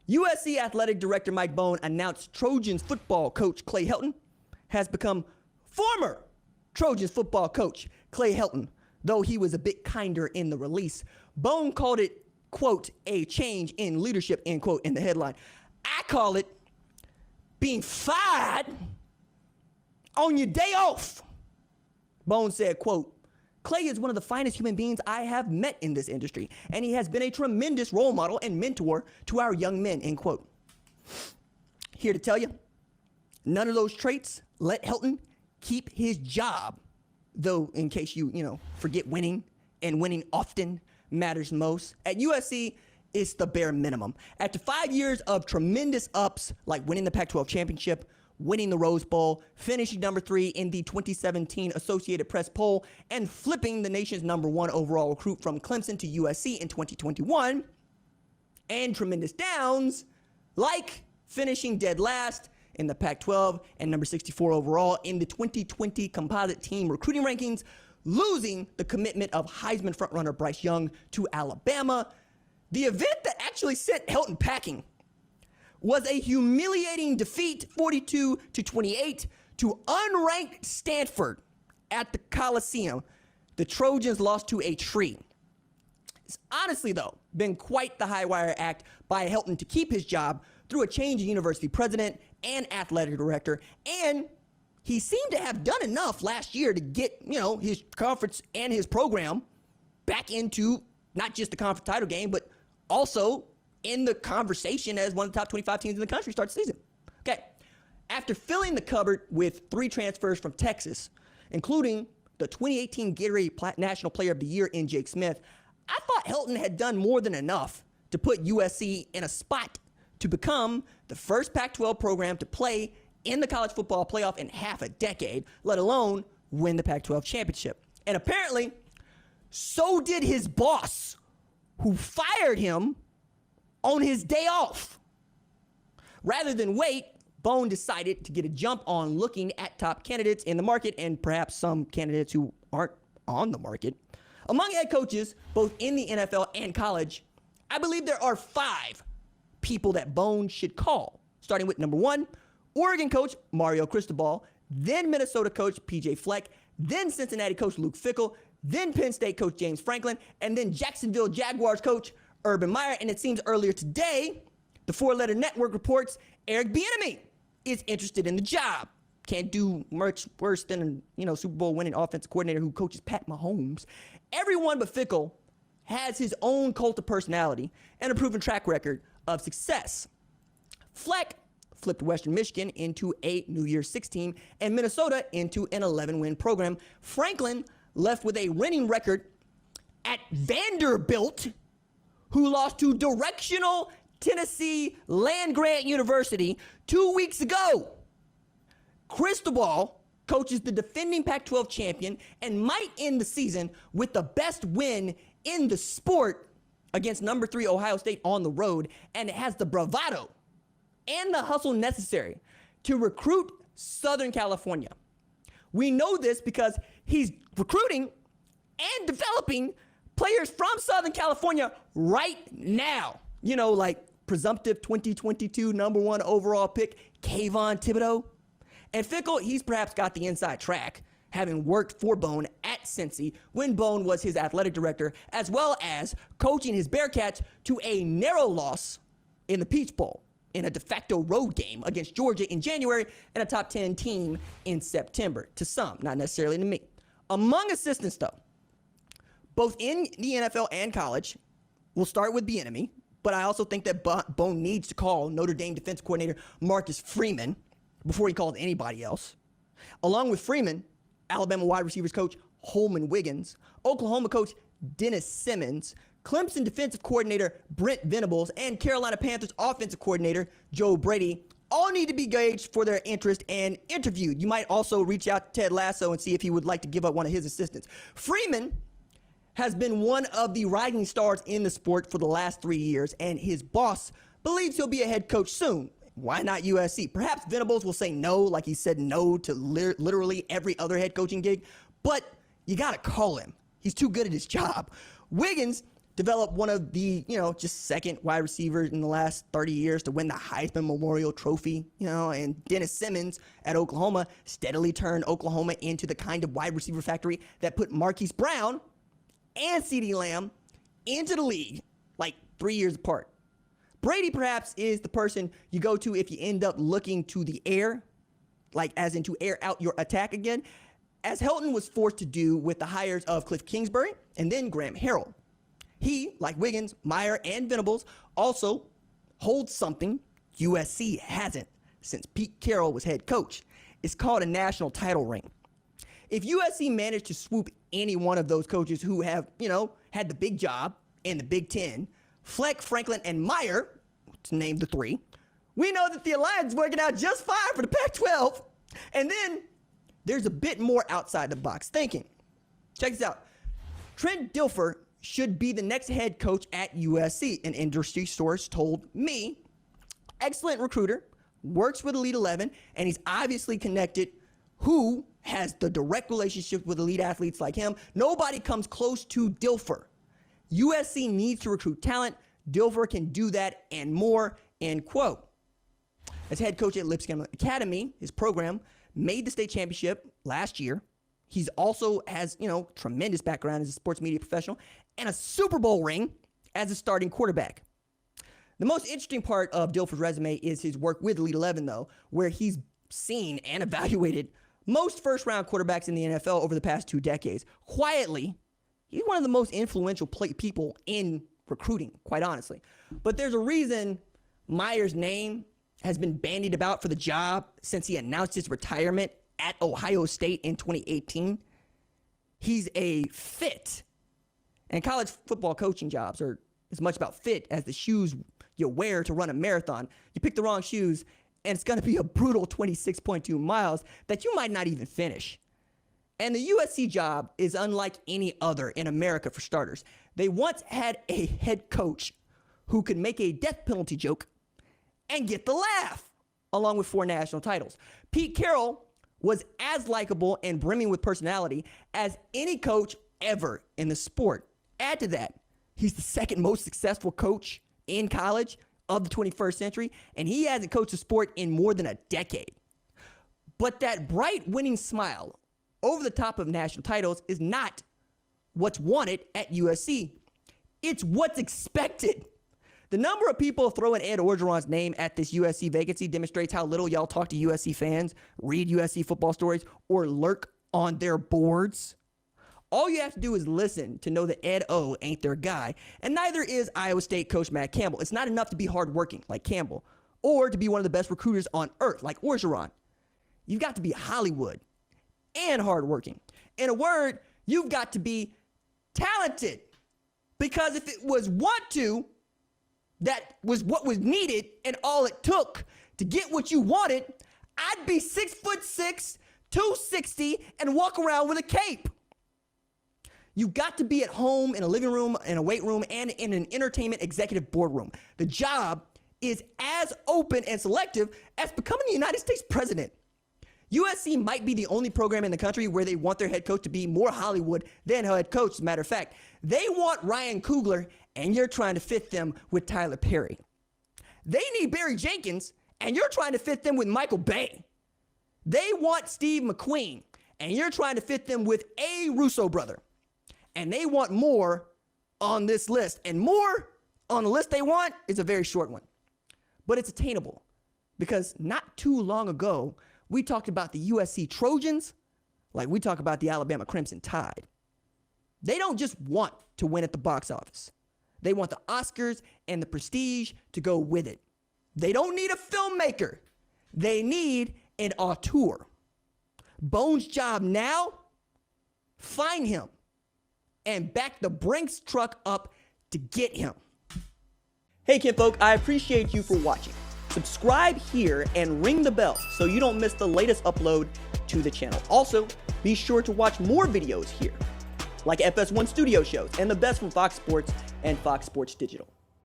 USC Athletic Director Mike Bohn announced Trojans football coach Clay Helton has become former Trojans football coach Clay Helton, though he was a bit kinder in the release. Bohn called it, quote, a change in leadership, end quote, in the headline. I call it being fired on your day off. Bohn said, quote, Clay is one of the finest human beings I have met in this industry, and he has been a tremendous role model and mentor to our young men, end quote. Here to tell you, none of those traits let Helton keep his job, though in case you forget winning, and winning often matters most. At USC, it's the bare minimum. After 5 years of tremendous ups, like winning the Pac-12 championship, winning the Rose Bowl, finishing number 3 in the 2017 Associated Press poll, and flipping the nation's number 1 overall recruit from Clemson to USC in 2021, and tremendous downs, like finishing dead last in the Pac-12 and number 64 overall in the 2020 composite team recruiting rankings, losing the commitment of Heisman frontrunner Bryce Young to Alabama. The event that actually sent Helton packing was a humiliating defeat, 42-28, to unranked Stanford at the Coliseum. The Trojans lost to a tree. It's honestly, though, been quite the high wire act by Helton to keep his job through a change in university president and athletic director, and he seemed to have done enough last year to get, his conference and his program back into not just the conference title game, but also in the conversation as one of the top 25 teams in the country start the season. Okay, after filling the cupboard with 3 transfers from Texas, including the 2018 Gatorade National Player of the Year in Jake Smith, I thought Helton had done more than enough to put USC in a spot to become the first Pac-12 program to play in the college football playoff in half a decade, let alone win the Pac-12 championship. And apparently, so did his boss, who fired him on his day off. Rather than wait, Bohn decided to get a jump on looking at top candidates in the market and perhaps some candidates who aren't on the market. Among head coaches, both in the NFL and college, I believe there are 5 people that Bohn should call, starting with number 1, Oregon coach Mario Cristobal, then Minnesota coach PJ Fleck, then Cincinnati coach Luke Fickell, then Penn State coach James Franklin, and then Jacksonville Jaguars coach Urban Meyer. And it seems earlier today, the 4-letter network reports Eric Bieniemy is interested in the job. Can't do much worse than Super Bowl winning offensive coordinator who coaches Pat Mahomes. Everyone but Fickell has his own cult of personality and a proven track record of success. Fleck flipped Western Michigan into a New Year's Six team and Minnesota into an 11-win program. Franklin left with a winning record at Vanderbilt, who lost to directional Tennessee land-grant University 2 weeks ago. Cristobal coaches the defending Pac-12 champion and might end the season with the best win in the sport against number 3 Ohio State on the road, and it has the bravado and the hustle necessary to recruit Southern California. We know this because he's recruiting and developing players from Southern California right now. Like presumptive 2022 number 1 overall pick, Kayvon Thibodeau. And Fickell, he's perhaps got the inside track, having worked for Bohn at Cincy when Bohn was his athletic director, as well as coaching his Bearcats to a narrow loss in the Peach Bowl in a de facto road game against Georgia in January and a top 10 team in September. To some, not necessarily to me. Among assistants, though, both in the NFL and college, we'll start with Bieniemy, but I also think that Bohn needs to call Notre Dame defense coordinator Marcus Freeman before he calls anybody else. Along with Freeman, Alabama wide receivers coach Holman Wiggins, Oklahoma coach Dennis Simmons, Clemson defensive coordinator Brent Venables, and Carolina Panthers offensive coordinator Joe Brady all need to be gauged for their interest and interviewed. You might also reach out to Ted Lasso and see if he would like to give up one of his assistants. Freeman has been one of the rising stars in the sport for the last 3 years, and his boss believes he'll be a head coach soon. Why not USC? Perhaps Venables will say no, like he said no to literally every other head coaching gig, but you got to call him. He's too good at his job. Wiggins developed one of the, just second wide receivers in the last 30 years to win the Heisman Memorial Trophy, and Dennis Simmons at Oklahoma steadily turned Oklahoma into the kind of wide receiver factory that put Marquise Brown and CeeDee Lamb into the league like 3 years apart. Brady perhaps is the person you go to if you end up looking to the air, like as in to air out your attack again, as Helton was forced to do with the hires of Cliff Kingsbury and then Graham Harrell. He, like Wiggins, Meyer, and Venables, also holds something USC hasn't since Pete Carroll was head coach. It's called a national title ring. If USC managed to swoop any one of those coaches who have, had the big job in the Big Ten, Fleck, Franklin, and Meyer, to name the three, we know that the alliance is working out just fine for the Pac-12. And then there's a bit more outside the box thinking. Check this out. Trent Dilfer should be the next head coach at USC, an industry source told me. Excellent recruiter, works with Elite 11, and he's obviously connected. Who has the direct relationship with elite athletes like him? Nobody comes close to Dilfer. USC needs to recruit talent. Dilfer can do that and more, end quote. As head coach at Lipscomb Academy, his program made the state championship last year. He's also has, tremendous background as a sports media professional and a Super Bowl ring as a starting quarterback. The most interesting part of Dilfer's resume is his work with Elite 11, though, where he's seen and evaluated most first-round quarterbacks in the NFL over the past 2 decades. Quietly, he's one of the most influential people in recruiting, quite honestly. But there's a reason Meyer's name has been bandied about for the job since he announced his retirement at Ohio State in 2018. He's a fit. And college football coaching jobs are as much about fit as the shoes you wear to run a marathon. You pick the wrong shoes, and it's going to be a brutal 26.2 miles that you might not even finish. And the USC job is unlike any other in America for starters. They once had a head coach who could make a death penalty joke and get the laugh, along with 4 national titles. Pete Carroll was as likable and brimming with personality as any coach ever in the sport. Add to that, he's the second most successful coach in college of the 21st century, and he hasn't coached a sport in more than a decade. But that bright winning smile over the top of national titles is not what's wanted at USC. It's what's expected. The number of people throwing Ed Orgeron's name at this USC vacancy demonstrates how little y'all talk to USC fans, read USC football stories, or lurk on their boards. All you have to do is listen to know that Ed O ain't their guy, and neither is Iowa State coach Matt Campbell. It's not enough to be hardworking like Campbell, or to be one of the best recruiters on earth like Orgeron. You've got to be Hollywood and hardworking. In a word, you've got to be talented. Because if it was want to, that was what was needed and all it took to get what you wanted, I'd be 6'6", 260, and walk around with a cape. You got to be at home, in a living room, in a weight room, and in an entertainment executive boardroom. The job is as open and selective as becoming the United States president. USC might be the only program in the country where they want their head coach to be more Hollywood than head coach. As a matter of fact, they want Ryan Coogler, and you're trying to fit them with Tyler Perry. They need Barry Jenkins, and you're trying to fit them with Michael Bay. They want Steve McQueen, and you're trying to fit them with a Russo brother. And they want more on this list. And more on the list they want is a very short one. But it's attainable. Because not too long ago, we talked about the USC Trojans like we talk about the Alabama Crimson Tide. They don't just want to win at the box office. They want the Oscars and the prestige to go with it. They don't need a filmmaker. They need an auteur. Bone's job now, find him and back the Brinks truck up to get him. Hey, kinfolk, I appreciate you for watching. Subscribe here and ring the bell so you don't miss the latest upload to the channel. Also, be sure to watch more videos here, like FS1 Studio shows and the best from Fox Sports and Fox Sports Digital.